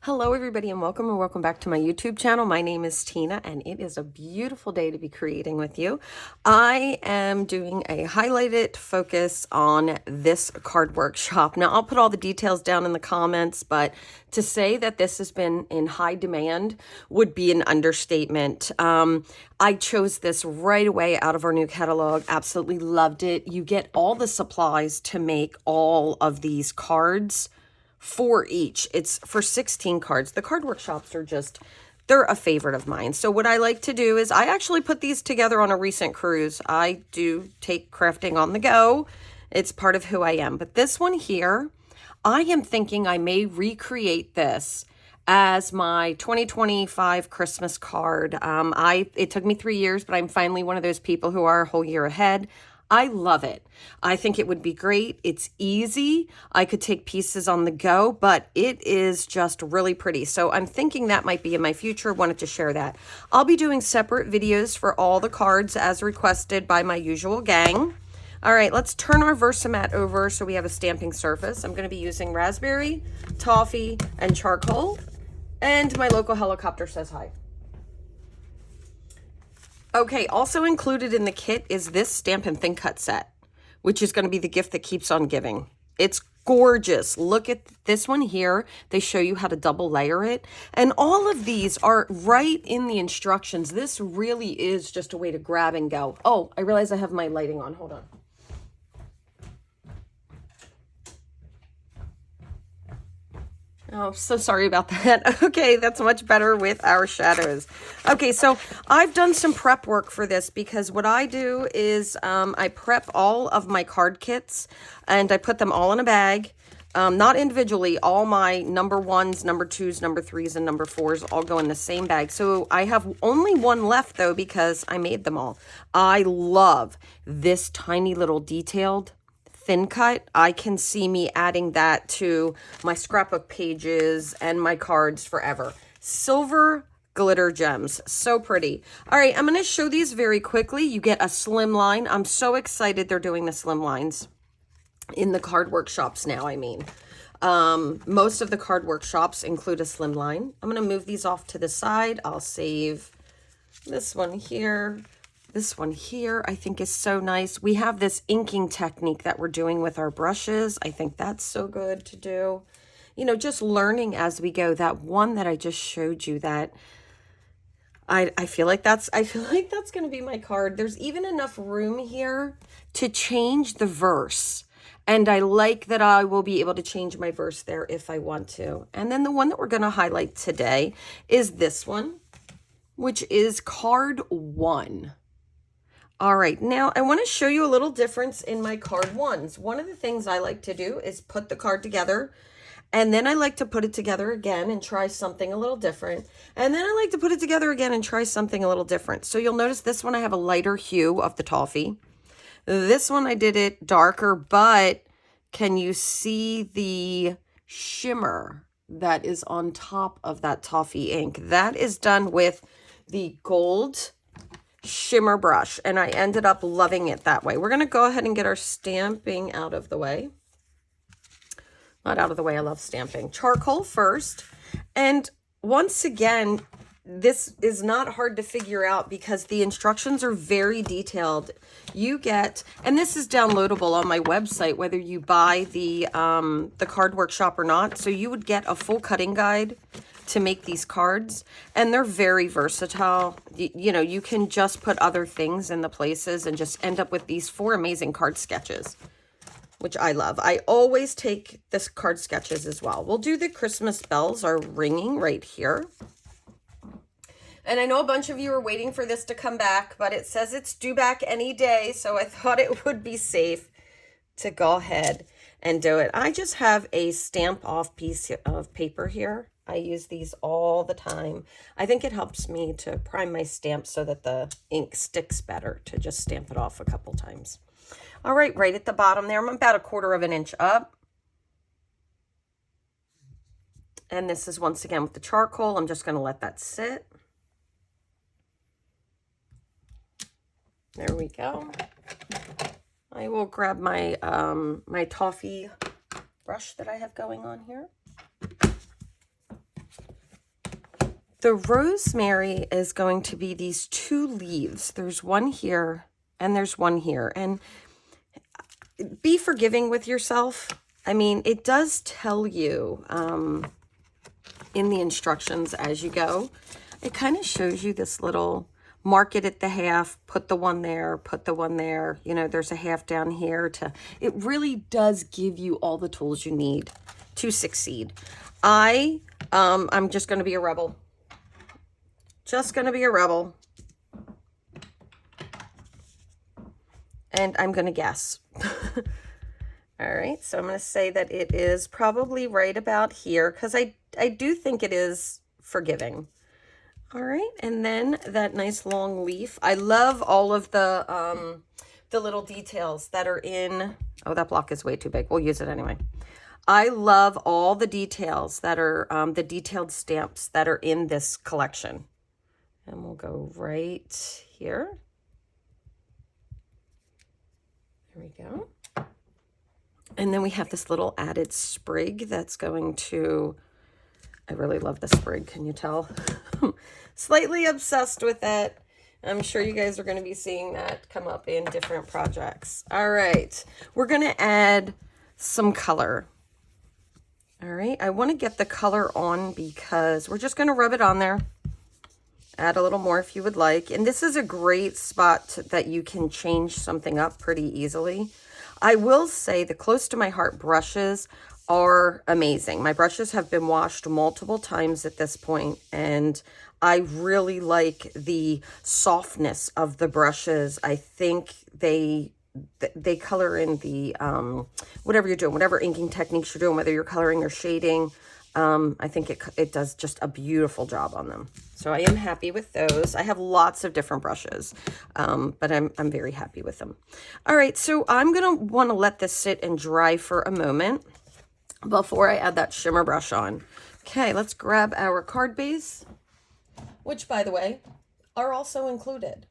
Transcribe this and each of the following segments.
Hello everybody and welcome back to my YouTube channel. My name is Tina and it is a beautiful day to be creating with you. I am doing a highlighted focus on this card workshop. Now I'll put all the details down in the comments, but to say that this has been in high demand would be an understatement. I chose this right away out of our new catalog. Absolutely loved it. You get all the supplies to make all of these cards for each. It's for 16 cards. The card workshops are they're a favorite of mine. So what I like to do is I actually put these together on a recent cruise. I do take crafting on the go. It's part of who I am. But this one here, I am thinking I may recreate this as my 2025 Christmas card. It took me 3 years, but I'm finally one of those people who are a whole year ahead. I love it. I think it would be great. It's easy. I could take pieces on the go, but it is just really pretty. So I'm thinking that might be in my future. Wanted to share that. I'll be doing separate videos for all the cards as requested by my usual gang. All right, let's turn our Versamat over so we have a stamping surface. I'm going to be using raspberry, toffee, and charcoal. And my local helicopter says hi. Okay, also included in the kit is this Stamp and Think Cut set, which is going to be the gift that keeps on giving. It's gorgeous. Look at this one here. They show you how to double layer it. And all of these are right in the instructions. This really is just a way to grab and go. Oh, I realize I have my lighting on. Hold on. Oh, so sorry about that. Okay, that's much better with our shadows. Okay, so I've done some prep work for this because what I do is I prep all of my card kits and I put them all in a bag. Not individually, all my number ones, number twos, number threes, and number fours all go in the same bag. So I have only one left though because I made them all. I love this tiny little detailed thin cut. I can see me adding that to my scrapbook pages and my cards forever. Silver glitter gems, so pretty. All right, I'm going to show these very quickly. You get a slim line. I'm so excited they're doing the slim lines in the card workshops now. I mean, most of the card workshops include a slim line. I'm going to move these off to the side. I'll save this one here. This one here, I think is so nice. We have this inking technique that we're doing with our brushes. I think that's so good to do. You know, just learning as we go. That one that I just showed you, that I feel like that's going to be my card. There's even enough room here to change the verse. And I like that I will be able to change my verse there if I want to. And then the one that we're going to highlight today is this one, which is card 1. All right, now I want to show you a little difference in my card ones. One of the things I like to do is put the card together, and then I like to put it together again and try something a little different. And then I like to put it together again and try something a little different. So you'll notice this one I have a lighter hue of the toffee. This one I did it darker, but can you see the shimmer that is on top of that toffee ink? That is done with the gold shimmer brush, and I ended up loving it that way. We're going to go ahead and get our stamping out of the way. Not out of the way, I love stamping. Charcoal first, and once again, this is not hard to figure out because the instructions are very detailed. You get, and this is downloadable on my website, whether you buy the card workshop or not. So you would get a full cutting guide to make these cards, and they're very versatile. You know, you can just put other things in the places and just end up with these 4 amazing card sketches, which I love. I always take this card sketches as well. We'll do the Christmas bells are ringing right here. And I know a bunch of you are waiting for this to come back, but it says it's due back any day, so I thought it would be safe to go ahead and do it. I just have a stamp off piece of paper here. I use these all the time. I think it helps me to prime my stamp so that the ink sticks better, to just stamp it off a couple times. All right, right at the bottom there, I'm about 1/4 of an inch up. And this is once again with the charcoal. I'm just going to let that sit. There we go. I will grab my my toffee brush that I have going on here. The rosemary is going to be these 2 leaves. There's one here and there's one here. And be forgiving with yourself. I mean, it does tell you in the instructions as you go. It kind of shows you this little mark it at the half, put the one there, put the one there. You know, there's a half down here to, it really does give you all the tools you need to succeed. I'm just going to be a rebel. Just going to be a rebel. And I'm going to guess. All right, so I'm going to say that it is probably right about here because I do think it is forgiving. All right, and then that nice long leaf. I love all of the little details that are in, oh, that block is way too big. We'll use it anyway. I love all the details that are, the detailed stamps that are in this collection. And we'll go right here. There we go. And then we have this little added sprig that's going to, I really love the sprig, can you tell? Slightly obsessed with it. I'm sure you guys are going to be seeing that come up in different projects. All right, we're going to add some color. All right, I want to get the color on because we're just going to rub it on there. Add a little more if you would like. And this is a great spot that you can change something up pretty easily. I will say the Close to My Heart brushes are amazing. My brushes have been washed multiple times at this point, and I really like the softness of the brushes. I think they color in the, whatever you're doing, whatever inking techniques you're doing, whether you're coloring or shading, I think it does just a beautiful job on them. So I am happy with those. I have lots of different brushes, but I'm very happy with them. All right, so I'm going to want to let this sit and dry for a moment before I add that shimmer brush on. Okay, let's grab our card base, which, by the way, are also included.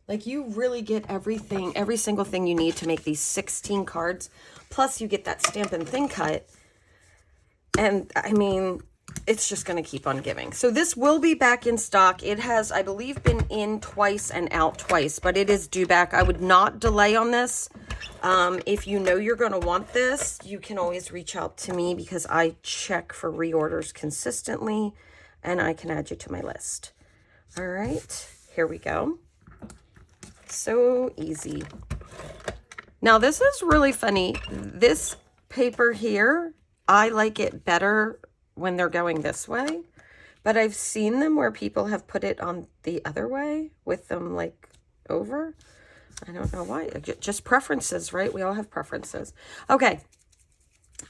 Like, you really get everything, every single thing you need to make these 16 cards. Plus, you get that Stampin' Thin Cut. And, I mean, it's just going to keep on giving. So this will be back in stock. It has, I believe, been in twice and out twice, but it is due back. I would not delay on this. If you know you're going to want this, you can always reach out to me because I check for reorders consistently, and I can add you to my list. All right, here we go. So easy. Now, this is really funny. This paper here, I like it better when they're going this way, but I've seen them where people have put it on the other way with them like over. I don't know why. Just preferences, right? We all have preferences. Okay,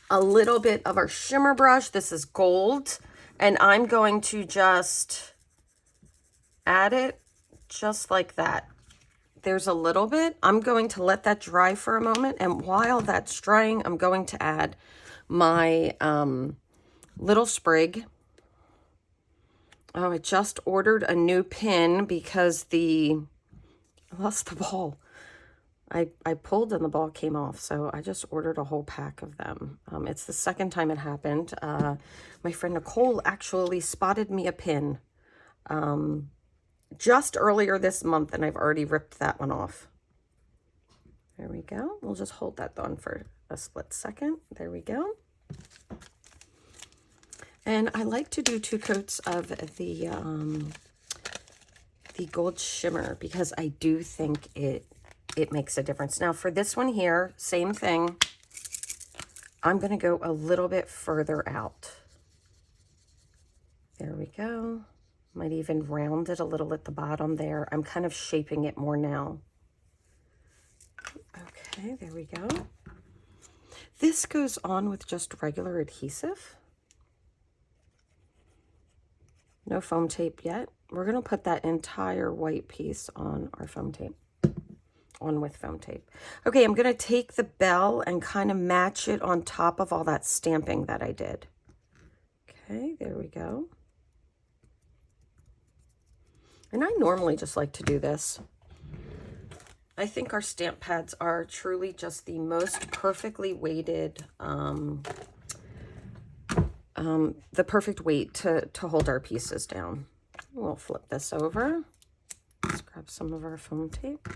a little bit of our shimmer brush. This is gold, and I'm going to just add it just like that. There's a little bit. I'm going to let that dry for a moment, and while that's drying, I'm going to add my little sprig. Oh, I just ordered a new pin because I lost the ball. I pulled and the ball came off, so I just ordered a whole pack of them. It's the second time it happened. My friend Nicole actually spotted me a pin just earlier this month, and I've already ripped that one off. There we go. We'll just hold that on for a split second. There we go. And I like to do 2 coats of the gold shimmer because I do think it makes a difference. Now for this one here, same thing. I'm going to go a little bit further out. There we go. Might even round it a little at the bottom there. I'm kind of shaping it more now. Okay, there we go. This goes on with just regular adhesive. No foam tape yet. We're going to put that entire white piece on our foam tape. On with foam tape. Okay, I'm going to take the bell and kind of match it on top of all that stamping that I did. Okay, there we go. And I normally just like to do this. I think our stamp pads are truly just the most perfectly weighted, the perfect weight to hold our pieces down. We'll flip this over. Let's grab some of our foam tape.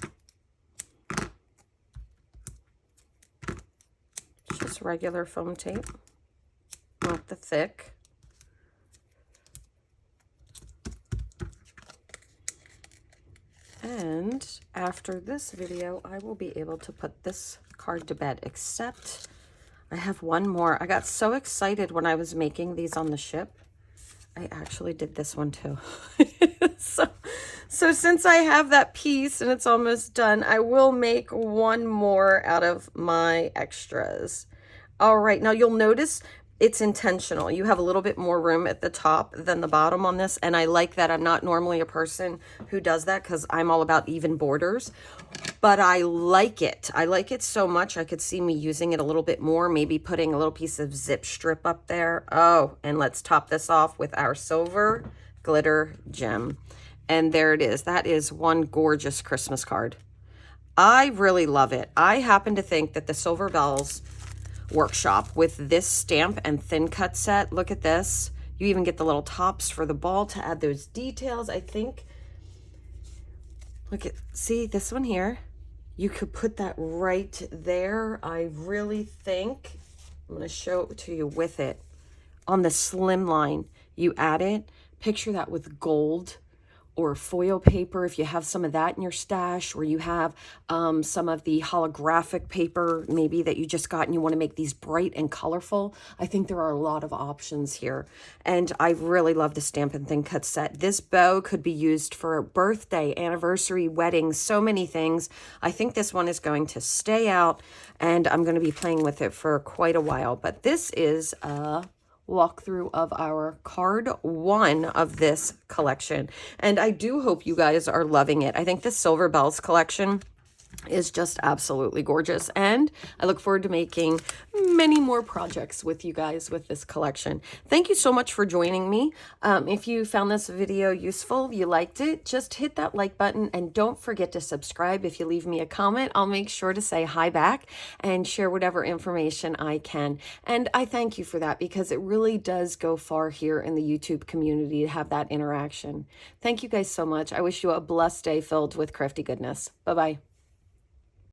Just regular foam tape, not the thick. And after this video, I will be able to put this card to bed, except I have one more. I got so excited when I was making these on the ship. I actually did this one too. So since I have that piece and it's almost done, I will make one more out of my extras. All right, now you'll notice it's intentional. You have a little bit more room at the top than the bottom on this, and I like that. I'm not normally a person who does that because I'm all about even borders, but I like it. I like it so much. I could see me using it a little bit more, maybe putting a little piece of zip strip up there. Oh, and let's top this off with our silver glitter gem. And there it is. That is one gorgeous Christmas card. I really love it. I happen to think that the Silver Bells workshop with this stamp and thin cut set, look at this. You even get the little tops for the ball to add those details. I think, look at, see this one here? You could put that right there. I really think, I'm going to show it to you with it. On the slim line, you add it. Picture that with gold or foil paper, if you have some of that in your stash, or you have some of the holographic paper maybe that you just got and you want to make these bright and colorful. I think there are a lot of options here. And I really love the Stamp and Thin Cut set. This bow could be used for a birthday, anniversary, wedding, so many things. I think this one is going to stay out and I'm going to be playing with it for quite a while. But this is a walkthrough of our card one of this collection, and I do hope you guys are loving it. I think the Silver Bells collection is just absolutely gorgeous, and I look forward to making many more projects with you guys with this collection. Thank you so much for joining me. If you found this video useful, you liked it, just hit that like button and don't forget to subscribe. If you leave me a comment, I'll make sure to say hi back and share whatever information I can. And I thank you for that because it really does go far here in the YouTube community to have that interaction. Thank you guys so much. I wish you a blessed day filled with crafty goodness. Bye-bye.